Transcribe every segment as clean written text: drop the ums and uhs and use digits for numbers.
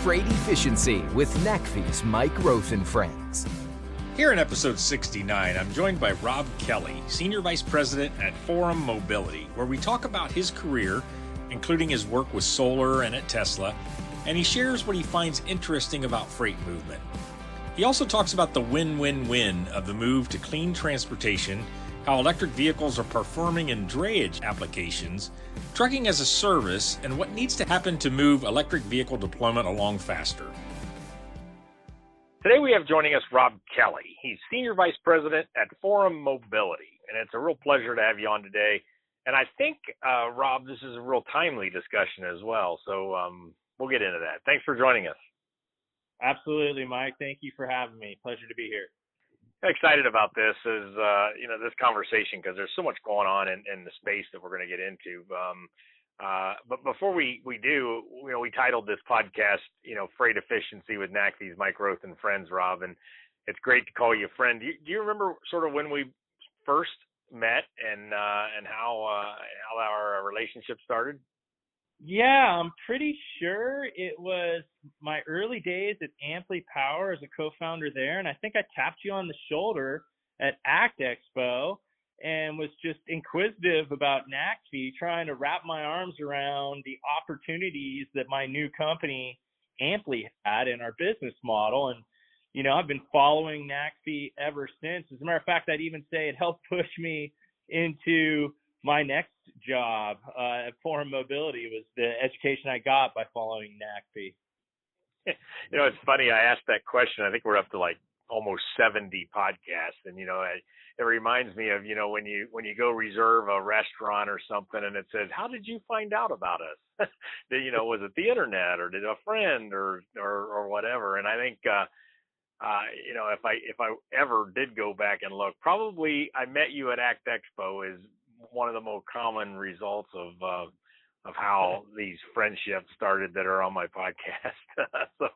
Freight Efficiency with NACFE's Mike Roth and Friends. Here in episode 69, I'm joined by Rob Kelly, Senior Vice President at Forum Mobility, where we talk about his career, including his work with solar and at Tesla, and he shares what he finds interesting about freight movement. He also talks about the win-win-win of the move to clean transportation, how electric vehicles are performing in drayage applications, trucking as a service, and what needs to happen to move electric vehicle deployment along faster. Today we have joining us Rob Kelly. He's Senior Vice President at Forum Mobility, and it's a real pleasure to have you on today. And I think, Rob, this is a real timely discussion as well, so we'll get into that. Thanks for joining us. Absolutely, Mike. Thank you for having me. Pleasure to be here. Excited about this this conversation, because there's so much going on in the space that we're going to get into. But before we do, we titled this podcast, Freight Efficiency with NACFE's Mike Roth and Friends, Rob, and it's great to call you a friend. Do you remember sort of when we first met and how our relationship started? Yeah, I'm pretty sure it was my early days at Amply Power as a co-founder there, and I think I tapped you on the shoulder at ACT Expo and was just inquisitive about NACFE, trying to wrap my arms around the opportunities that my new company Amply had in our business model. And I've been following NACFE ever since. As a matter of fact, I'd even say it helped push me into my next job at Forum Mobility. Was the education I got by following NACFE. It's funny. I asked that question. I think we're up to like almost 70 podcasts, and it reminds me of when you go reserve a restaurant or something, and it says, "How did you find out about us?" Was it the internet, or did a friend, or whatever? And I think if I ever did go back and look, probably I met you at ACT Expo is one of the most common results of how these friendships started that are on my podcast. So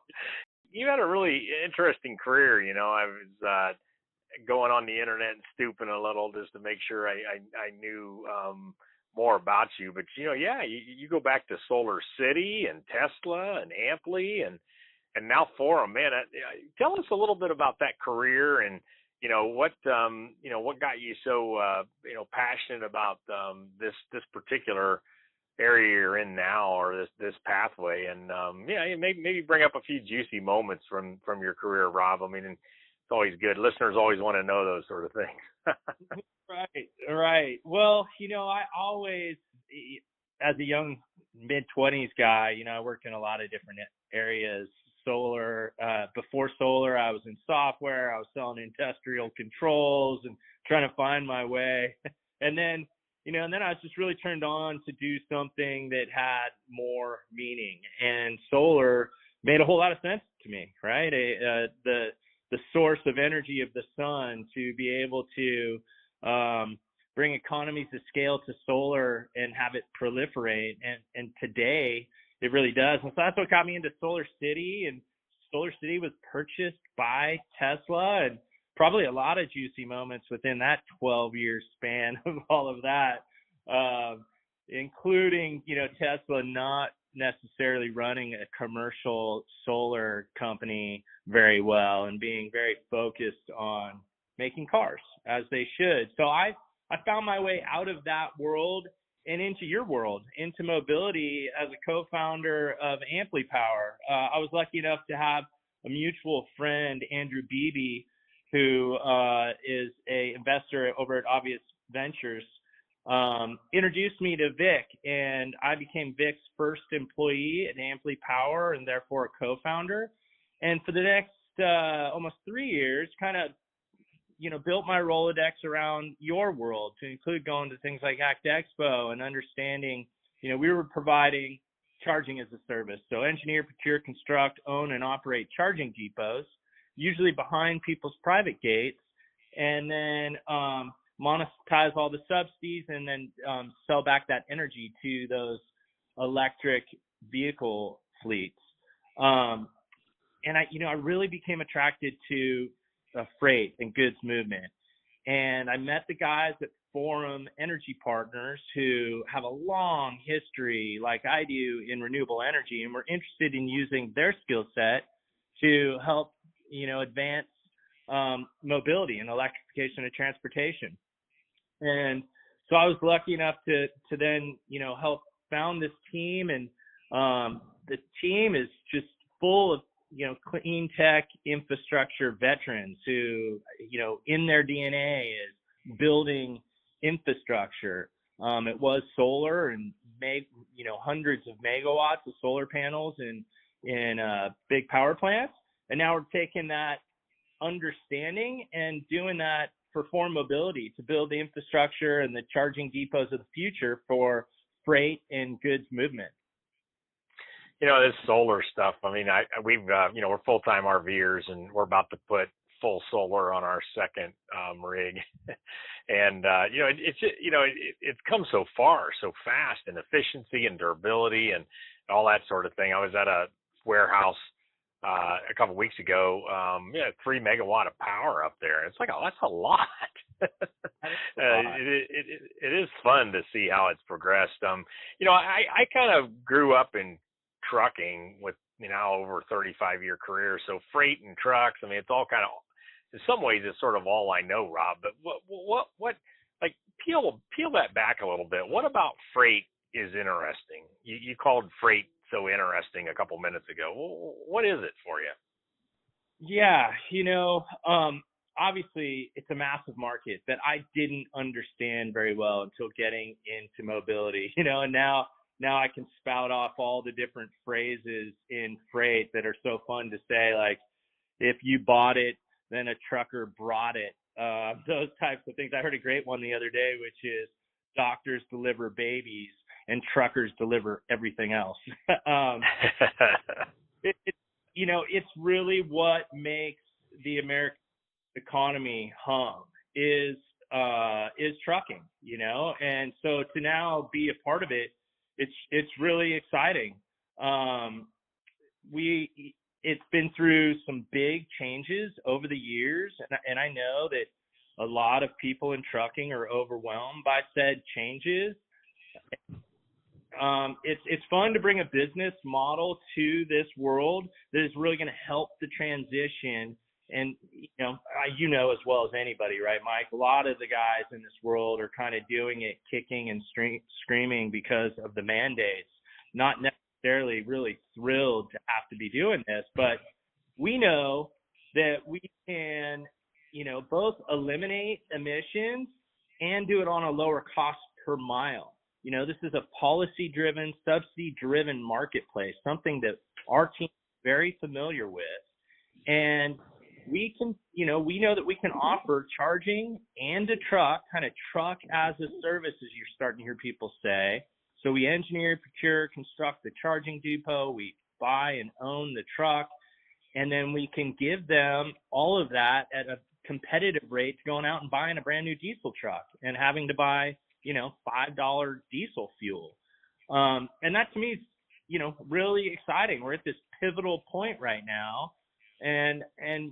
you had a really interesting career. I was going on the internet and stooping a little just to make sure I knew more about you. But you go back to Solar City and Tesla and Amply and now Forum. Man, tell us a little bit about that career and what got you so passionate about this particular area you're in now, or this pathway, and maybe bring up a few juicy moments from your career, Rob. I mean, it's always good. Listeners always want to know those sort of things. Right. Well, I always, as a young mid-20s guy, I worked in a lot of different areas. Solar, before solar, I was in software. I was selling industrial controls and trying to find my way. And then I was just really turned on to do something that had more meaning. And solar made a whole lot of sense to me, right? The source of energy of the sun, to be able to bring economies of scale to solar and have it proliferate. And today, it really does. And so that's what got me into Solar City. And Solar City was purchased by Tesla, and probably a lot of juicy moments within that 12-year span of all of that, including, Tesla not necessarily running a commercial solar company very well and being very focused on making cars as they should. So I found my way out of that world and into your world, into mobility as a co-founder of Amply Power. I was lucky enough to have a mutual friend, Andrew Beebe, who is a investor over at Obvious Ventures, introduced me to Vic, and I became Vic's first employee at Amply Power and therefore a co-founder. And for the next almost 3 years, kind of built my Rolodex around your world, to include going to things like ACT Expo and understanding, we were providing charging as a service. So engineer, procure, construct, own, and operate charging depots, usually behind people's private gates, and then monetize all the subsidies and then sell back that energy to those electric vehicle fleets. And I really became attracted to freight and goods movement. And I met the guys at forum energy partners who have a long history, like I do, in renewable energy, and we're interested in using their skill set to help, advance mobility and electrification of transportation. And so I was lucky enough to then, help found this team, and the team is just full of, clean tech infrastructure veterans who, in their DNA is building infrastructure. It was solar and made, hundreds of megawatts of solar panels in big power plants. And now we're taking that understanding and doing that for Form Mobility to build the infrastructure and the charging depots of the future for freight and goods movement. This solar stuff. I mean, we've we're full-time RVers, and we're about to put full solar on our second rig, and it's come so far so fast in efficiency and durability and all that sort of thing. I was at a warehouse a couple of weeks ago. 3 megawatt of power up there. It's like, oh, that's a lot. It is fun to see how it's progressed. I kind of grew up in trucking with over 35-year career, so freight and trucks, I mean, it's all kind of, in some ways it's sort of all I know, Rob. But what like peel that back a little bit. What about freight is interesting? You called freight so interesting a couple minutes ago. What is it for you? Yeah, obviously it's a massive market that I didn't understand very well until getting into mobility, and now I can spout off all the different phrases in freight that are so fun to say, like, if you bought it, then a trucker brought it. Those types of things. I heard a great one the other day, which is doctors deliver babies and truckers deliver everything else. It's really what makes the American economy hum is trucking, and so to now be a part of it, it's really exciting. It's been through some big changes over the years, and I know that a lot of people in trucking are overwhelmed by said changes. It's fun to bring a business model to this world that is really going to help the transition. And, as well as anybody, right, Mike? A lot of the guys in this world are kind of doing it kicking and screaming because of the mandates, not necessarily really thrilled to have to be doing this. But we know that we can, both eliminate emissions and do it on a lower cost per mile. This is a policy-driven, subsidy-driven marketplace, something that our team is very familiar with. And we can, we know that we can offer charging and a truck, kind of truck as a service, as you're starting to hear people say. So we engineer, procure, construct the charging depot, we buy and own the truck, and then we can give them all of that at a competitive rate to going out and buying a brand new diesel truck and having to buy, $5 diesel fuel. And that to me is, really exciting. We're at this pivotal point right now. And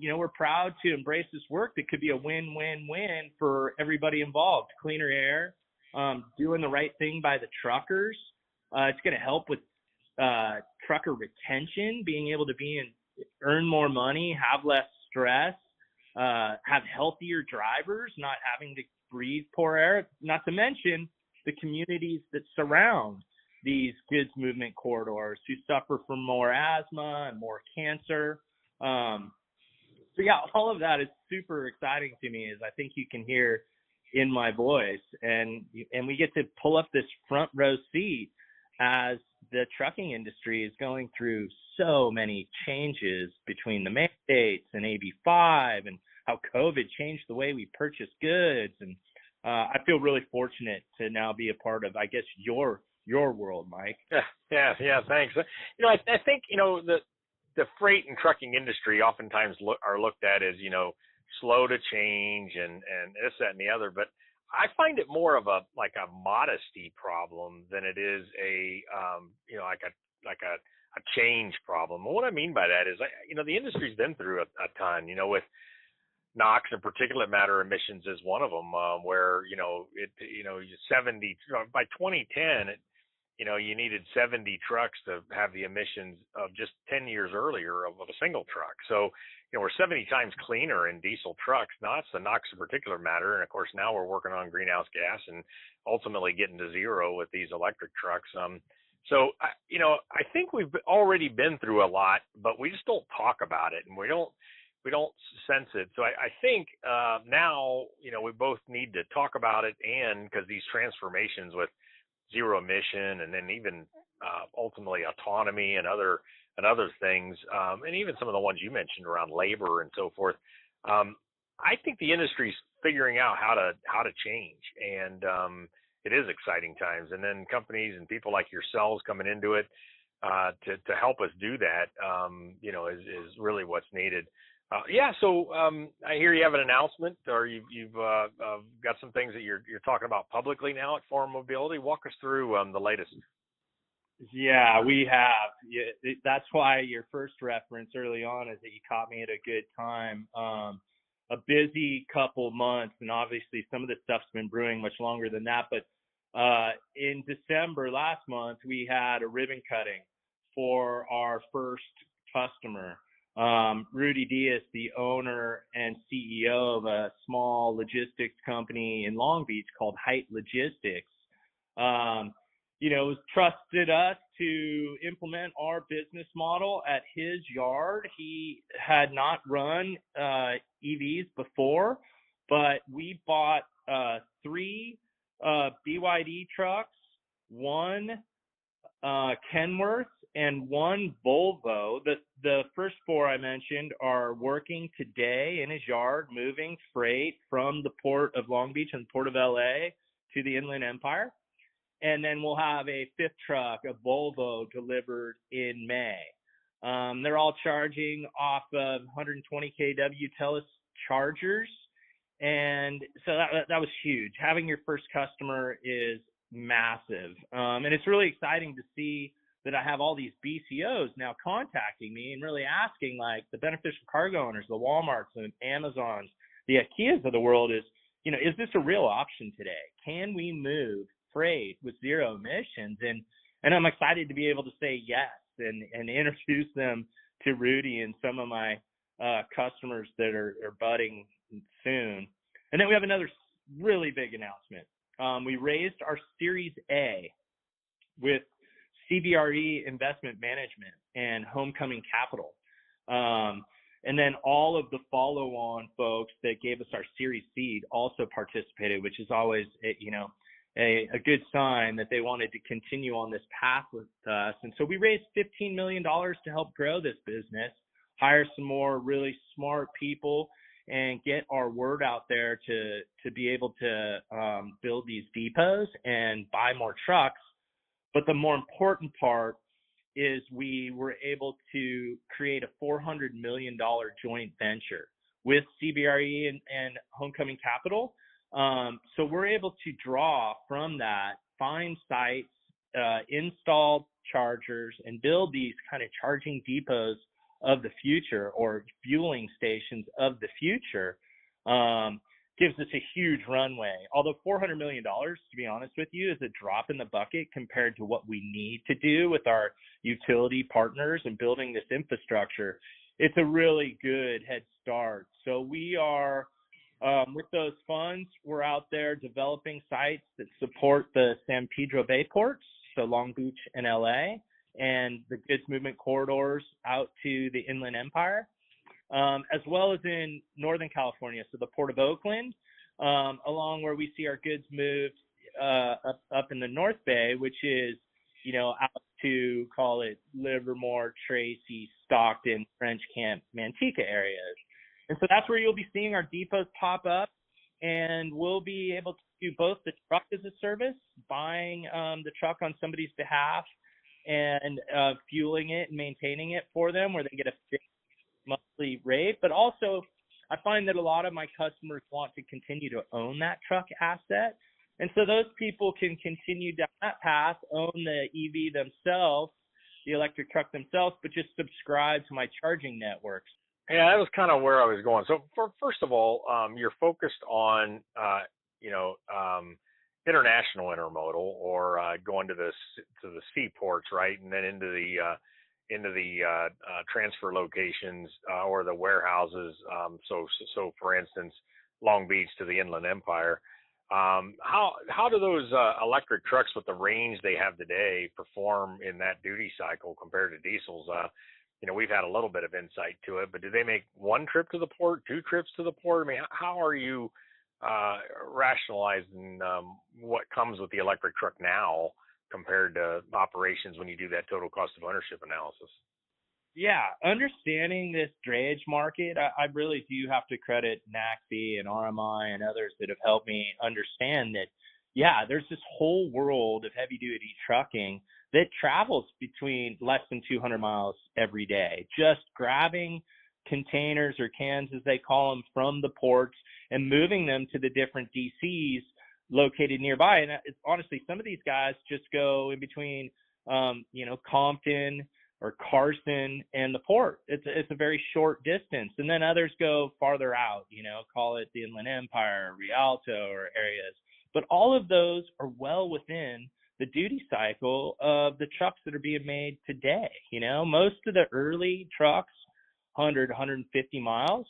we're proud to embrace this work that could be a win-win-win for everybody involved. Cleaner air, doing the right thing by the truckers. It's going to help with trucker retention, being able to earn more money, have less stress, have healthier drivers, not having to breathe poor air, not to mention the communities that surround these goods movement corridors who suffer from more asthma and more cancer. So yeah, all of that is super exciting to me, as I think you can hear in my voice, and we get to pull up this front row seat as the trucking industry is going through so many changes between the mandates and AB5 and how COVID changed the way we purchase goods. And I feel really fortunate to now be a part of, I guess, your world, Mike. Yeah. Thanks. I think, the freight and trucking industry oftentimes are looked at as, slow to change and this, that, and the other. But I find it more of a modesty problem than it is a change problem. And what I mean by that is, the industry's been through a ton, with NOx and particulate matter emissions is one of them, where 70 by 2010, you needed 70 trucks to have the emissions of just 10 years earlier of a single truck. So, we're 70 times cleaner in diesel trucks, not the NOx and particulate matter. And of course, now we're working on greenhouse gas and ultimately getting to zero with these electric trucks. So, I think we've already been through a lot, but we just don't talk about it, and we don't sense it. So I think now, we both need to talk about it, and because these transformations with zero emission and then even ultimately autonomy and other things, and even some of the ones you mentioned around labor and so forth, I think the industry's figuring out how to change, and it is exciting times. And then companies and people like yourselves coming into it to help us do that, is really what's needed. So I hear you have an announcement, or you've got some things that you're talking about publicly now at Forum Mobility. Walk us through the latest. Yeah, we have. Yeah, that's why your first reference early on is that you caught me at a good time. A busy couple months, and obviously some of this stuff's been brewing much longer than that. But in December last month, we had a ribbon cutting for our first customer. Rudy Diaz, the owner and CEO of a small logistics company in Long Beach called Height Logistics, trusted us to implement our business model at his yard. He had not run EVs before, but we bought 3 BYD trucks, 1 Kenworth, and 1 Volvo. The first 4 I mentioned are working today in his yard, moving freight from the port of Long Beach and the port of LA to the Inland Empire. And then we'll have a 5th truck, a Volvo, delivered in May. They're all charging off of 120 kW Telus chargers. And so that was huge. Having your first customer is massive. And it's really exciting to see that I have all these BCOs now contacting me and really asking, like, the beneficial cargo owners, the Walmarts and Amazons, the IKEAs of the world is this a real option today? Can we move freight with zero emissions? And I'm excited to be able to say yes and introduce them to Rudy and some of my customers that are budding soon. And then we have another really big announcement. We raised our Series A with CBRE Investment Management and Homecoming Capital. And then all of the follow-on folks that gave us our Series Seed also participated, which is always, a good sign that they wanted to continue on this path with us. And so we raised $15 million to help grow this business, hire some more really smart people, and get our word out there to be able to build these depots and buy more trucks. But the more important part is we were able to create a $400 million joint venture with CBRE and Homecoming Capital. So we're able to draw from that, find sites, install chargers, and build these kind of charging depots of the future, or fueling stations of the future. Gives us a huge runway. Although $400 million, to be honest with you, is a drop in the bucket compared to what we need to do with our utility partners and building this infrastructure. It's a really good head start. So we are, with those funds, we're out there developing sites that support the San Pedro Bay ports, so Long Beach and LA, and the goods movement corridors out to the Inland Empire. As well as in Northern California, so the Port of Oakland, along where we see our goods moved up in the North Bay, which is, out to, call it, Livermore, Tracy, Stockton, French Camp, Manteca areas. And so that's where you'll be seeing our depots pop up, and we'll be able to do both the truck as a service, buying the truck on somebody's behalf and fueling it and maintaining it for them, where they get a fixed monthly rate. But also, I find that a lot of my customers want to continue to own that truck asset. And so those people can continue down that path, own the EV themselves, the electric truck themselves, but just subscribe to my charging networks. Yeah, that was kind of where I was going. So, first of all, you're focused on, you know, international intermodal, or going to the seaports, right, and then into the transfer locations, or the warehouses. So for instance, Long Beach to the Inland Empire. How do those electric trucks with the range they have today perform in that duty cycle compared to diesels? We've had a little bit of insight to it, but do they make one trip to the port, two trips to the port? I mean, how are you rationalizing what comes with the electric truck now compared to operations when you do that total cost of ownership analysis? Yeah, understanding this drayage market, I really do have to credit NACFE and RMI and others that have helped me understand that, yeah, there's this whole world of heavy duty trucking that travels between less than 200 miles every day, just grabbing containers or cans, as they call them, from the ports and moving them to the different DCs located nearby. And honestly, some of these guys just go in between, Compton or Carson and the port. It's a very short distance. And then others go farther out, call it the Inland Empire, Rialto, or areas. But all of those are well within the duty cycle of the trucks that are being made today. Most of the early trucks, 100, 150 miles.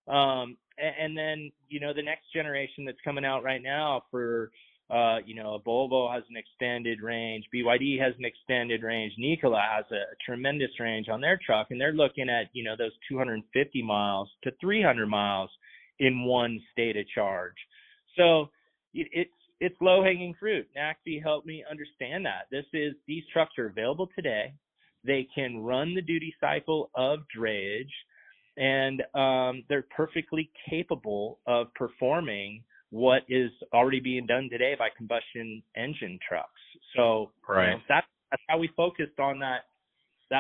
And then, the next generation that's coming out right now for, Volvo has an extended range, BYD has an extended range, Nikola has a tremendous range on their truck, and they're looking at, those 250 miles to 300 miles in one state of charge. So it's low-hanging fruit. NACFE helped me understand that. These trucks are available today. They can run the duty cycle of drayage, and they're perfectly capable of performing what is already being done today by combustion engine trucks. So right. That's how we focused on that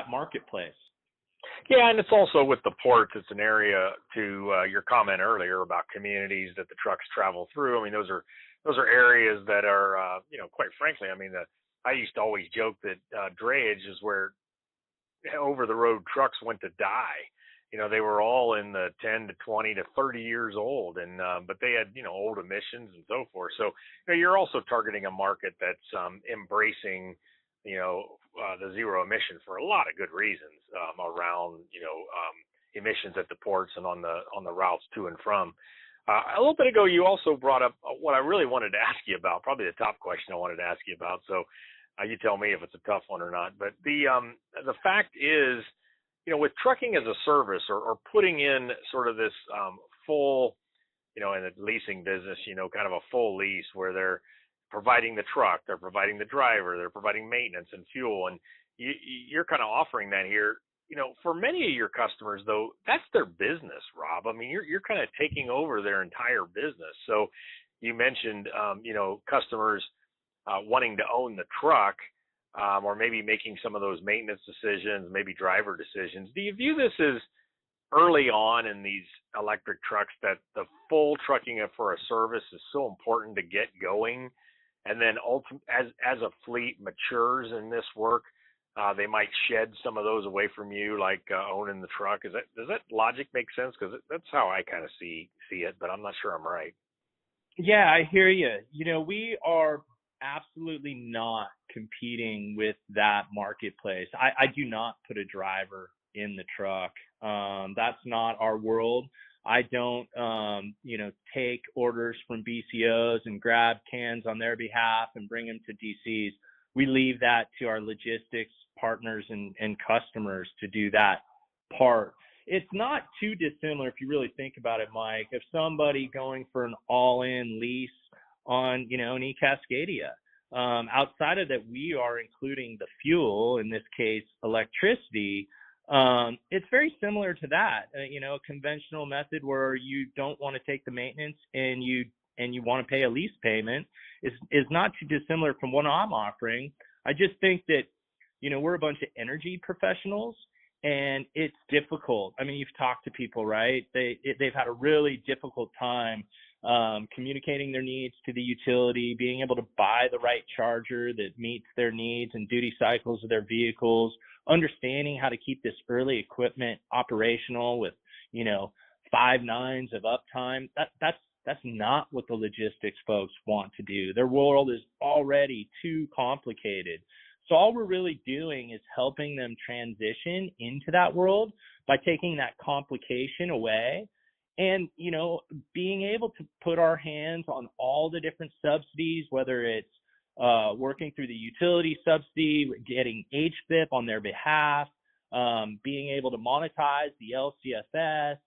marketplace. Yeah, and it's also with the ports. It's an area, to your comment earlier about communities that the trucks travel through. I mean, those are areas that are, quite frankly, I mean, I used to always joke that drayage is where over the road trucks went to die. They were all in the 10 to 20 to 30 years old, and but they had old emissions and so forth. So you're also targeting a market that's embracing the zero emission for a lot of good reasons, around emissions at the ports and on the routes to and from. A little bit ago, you also brought up what I really wanted to ask you about, probably the top question I wanted to ask you about. So you tell me if it's a tough one or not. But the fact is, with trucking as a service, or putting in sort of this full, in the leasing business, kind of a full lease where they're providing the truck, they're providing the driver, they're providing maintenance and fuel, and you're kind of offering that here. For many of your customers, though, that's their business, Rob. I mean, you're kind of taking over their entire business. So you mentioned, customers wanting to own the truck, or maybe making some of those maintenance decisions, maybe driver decisions. Do you view this as early on in these electric trucks that the full trucking for a service is so important to get going, and then as a fleet matures in this work, they might shed some of those away from you, like owning the truck? Does that logic make sense? Because that's how I kind of see it, but I'm not sure I'm right. Yeah, I hear you. We are absolutely not competing with that marketplace. I do not put a driver in the truck. That's not our world. I don't, take orders from BCOs and grab cans on their behalf and bring them to DCs. We leave that to our logistics partners and customers to do that part. It's not too dissimilar if you really think about it, Mike. If somebody going for an all-in lease on, an e-Cascadia, outside of that, we are including the fuel, in this case, electricity. It's very similar to that, a conventional method where you don't want to take the maintenance and you want to pay a lease payment is not too dissimilar from what I'm offering. I just think that, we're a bunch of energy professionals, and it's difficult. I mean, you've talked to people, right? They've had a really difficult time communicating their needs to the utility, being able to buy the right charger that meets their needs and duty cycles of their vehicles, understanding how to keep this early equipment operational with, 5 nines of uptime. That's not what the logistics folks want to do. Their world is already too complicated. So all we're really doing is helping them transition into that world by taking that complication away and, being able to put our hands on all the different subsidies, whether it's working through the utility subsidy, getting HVIP on their behalf, being able to monetize the LCFS,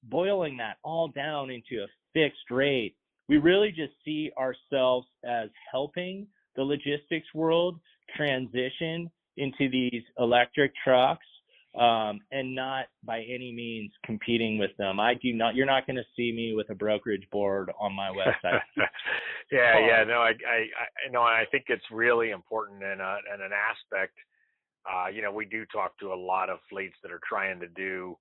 boiling that all down into a fixed rate. We really just see ourselves as helping the logistics world transition into these electric trucks, and not by any means competing with them. You're not going to see me with a brokerage board on my website. No, I think it's really important and an aspect. We do talk to a lot of fleets that are trying to do,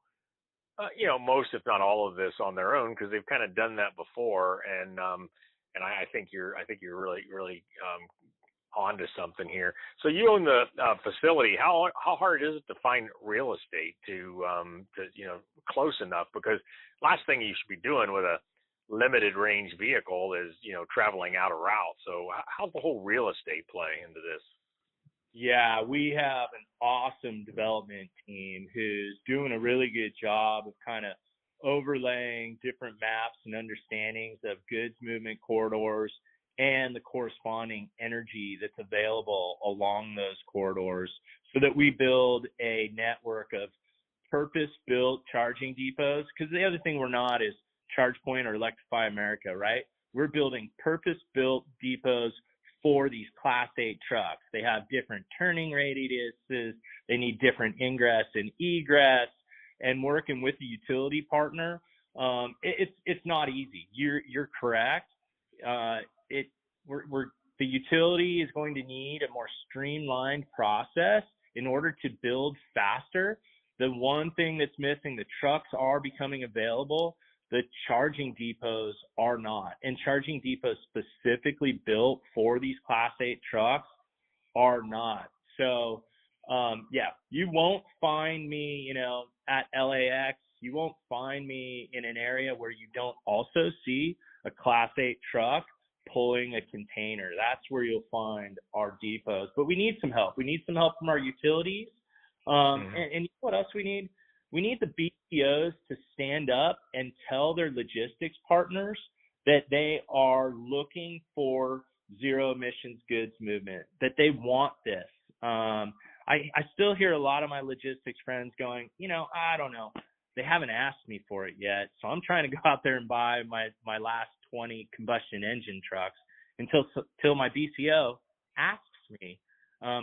most if not all of this on their own because they've kind of done that before, and I think you're really onto something here. So you own the facility. How hard is it to find real estate to close enough? Because last thing you should be doing with a limited range vehicle is traveling out a route. So how's the whole real estate play into this? Yeah, we have an awesome development team who's doing a really good job of kind of overlaying different maps and understandings of goods movement corridors and the corresponding energy that's available along those corridors so that we build a network of purpose-built charging depots. Because the other thing we're not is ChargePoint or Electrify America, right? We're building purpose-built depots for these Class 8 trucks. They have different turning radiuses. They need different ingress and egress. And working with the utility partner, it's not easy. You're correct. The utility is going to need a more streamlined process in order to build faster. The one thing that's missing, the trucks are becoming available. The charging depots are not. And charging depots specifically built for these Class 8 trucks are not. So, you won't find me, at LAX. You won't find me in an area where you don't also see a Class 8 truck pulling a container. That's where you'll find our depots. But we need some help. We need some help from our utilities. And you know what else we need? We need the BCOs to stand up and tell their logistics partners that they are looking for zero emissions goods movement, that they want this. I still hear a lot of my logistics friends going, I don't know. They haven't asked me for it yet. So I'm trying to go out there and buy my last 20 combustion engine trucks until my BCO asks me,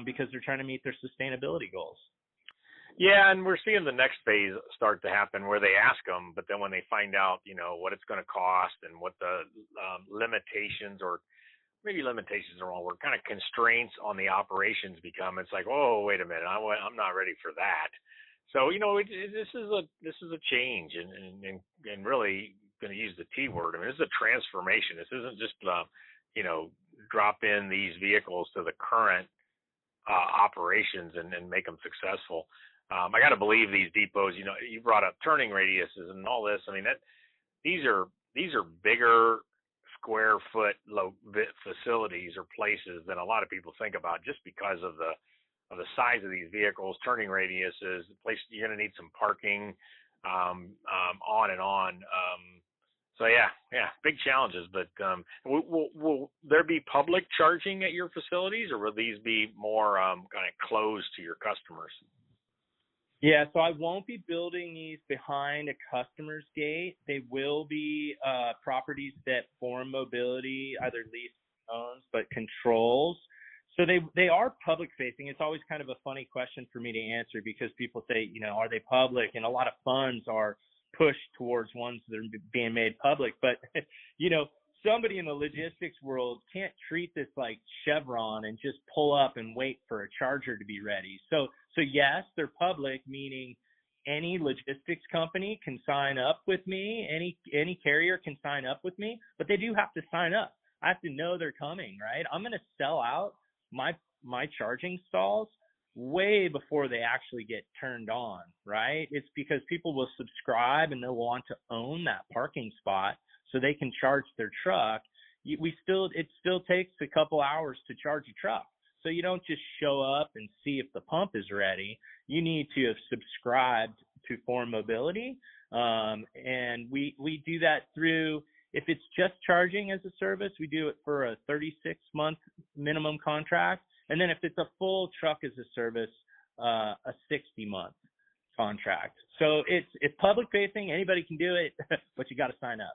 because they're trying to meet their sustainability goals. Yeah, and we're seeing the next phase start to happen where they ask them, but then when they find out, what it's going to cost and what the limitations, or maybe limitations are wrong word, kind of constraints on the operations become, it's like, oh, wait a minute, I'm not ready for that. So, this is a change, and really going to use the T word. I mean, this is a transformation. This isn't just, drop in these vehicles to the current operations and make them successful. I got to believe these depots, you brought up turning radiuses and all this. I mean, these are bigger square foot facilities or places than a lot of people think about, just because of the size of these vehicles, turning radiuses, place you're going to need some parking, on and on. So yeah, big challenges. But will there be public charging at your facilities, or will these be more kind of closed to your customers? Yeah, so I won't be building these behind a customer's gate. They will be properties that Forum Mobility either lease owns but controls. So they are public facing. It's always kind of a funny question for me to answer, because people say, are they public? And a lot of funds are pushed towards ones that are being made public. But, somebody in the logistics world can't treat this like Chevron and just pull up and wait for a charger to be ready. So yes, they're public, meaning any logistics company can sign up with me. Any carrier can sign up with me, but they do have to sign up. I have to know they're coming, right? I'm going to sell out my charging stalls way before they actually get turned on, right? It's because people will subscribe and they'll want to own that parking spot so they can charge their truck. It still takes a couple hours to charge a truck. So you don't just show up and see if the pump is ready. You need to have subscribed to Forum Mobility. And we do that through, if it's just charging as a service, we do it for a 36-month minimum contract. And then if it's a full truck as a service, a 60-month contract. So it's public facing. Anybody can do it, but you got to sign up.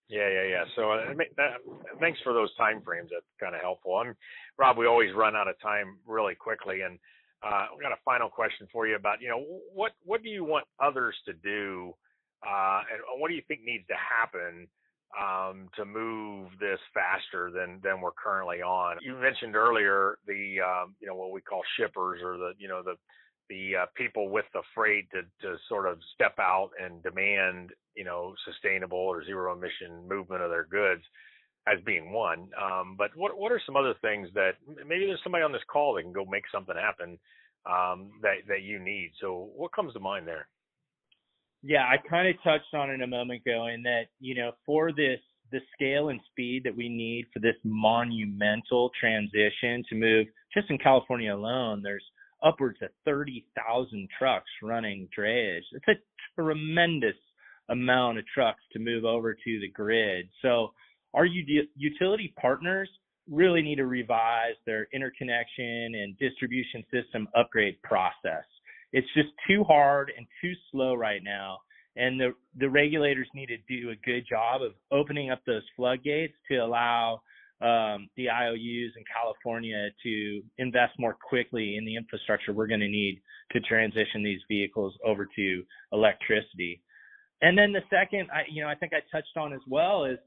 Yeah. So thanks for those time frames. That's kind of helpful. Rob, we always run out of time really quickly, and we got a final question for you about, what do you want others to do, and what do you think needs to happen to move this faster than we're currently on? You mentioned earlier the what we call shippers, or the people with the freight to sort of step out and demand sustainable or zero emission movement of their goods as being one. But what are some other things that maybe there's somebody on this call that can go make something happen that you need? So what comes to mind there? Yeah, I kind of touched on it a moment ago, in that, for the scale and speed that we need for this monumental transition to move, just in California alone, there's upwards of 30,000 trucks running drayage. It's a tremendous amount of trucks to move over to the grid. So our utility partners really need to revise their interconnection and distribution system upgrade process. It's just too hard and too slow right now. And the regulators need to do a good job of opening up those floodgates to allow the IOUs in California to invest more quickly in the infrastructure we're going to need to transition these vehicles over to electricity. And then the second, I think I touched on as well, is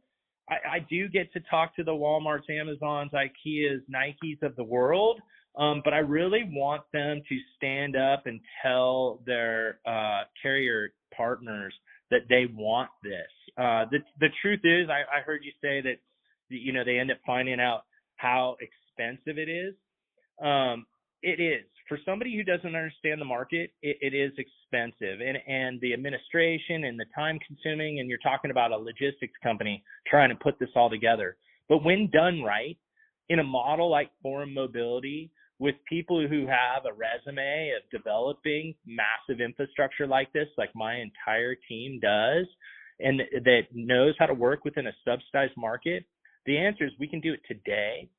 I do get to talk to the Walmarts, Amazons, IKEAs, Nikes of the world, but I really want them to stand up and tell their carrier partners that they want this. The truth is, I heard you say that they end up finding out how expensive it is. It is. For somebody who doesn't understand the market, it is expensive. And the administration and the time consuming, and you're talking about a logistics company trying to put this all together. But when done right, in a model like Forum Mobility, with people who have a resume of developing massive infrastructure like this, like my entire team does, and that knows how to work within a subsidized market, the answer is we can do it today,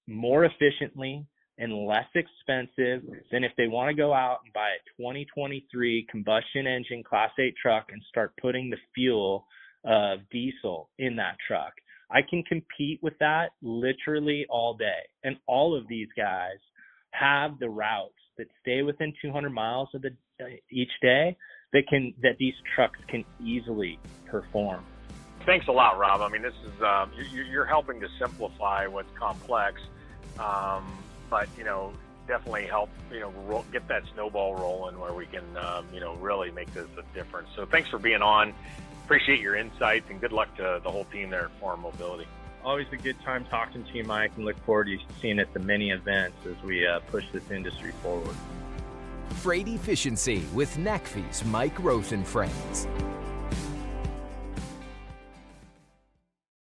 more efficiently and less expensive than if they want to go out and buy a 2023 combustion engine Class 8 truck and start putting the fuel of diesel in that truck. I can compete with that literally all day. And all of these guys have the routes that stay within 200 miles of each day that these trucks can easily perform. Thanks a lot, Rob. I mean, this is you're helping to simplify what's complex, but definitely help get that snowball rolling where we can really make this a difference. So thanks for being on. Appreciate your insights, and good luck to the whole team there at Forum Mobility. Always a good time talking to you, Mike, and look forward to seeing at the many events as we push this industry forward. Freight Efficiency with NACFE's Mike Roth and Friends.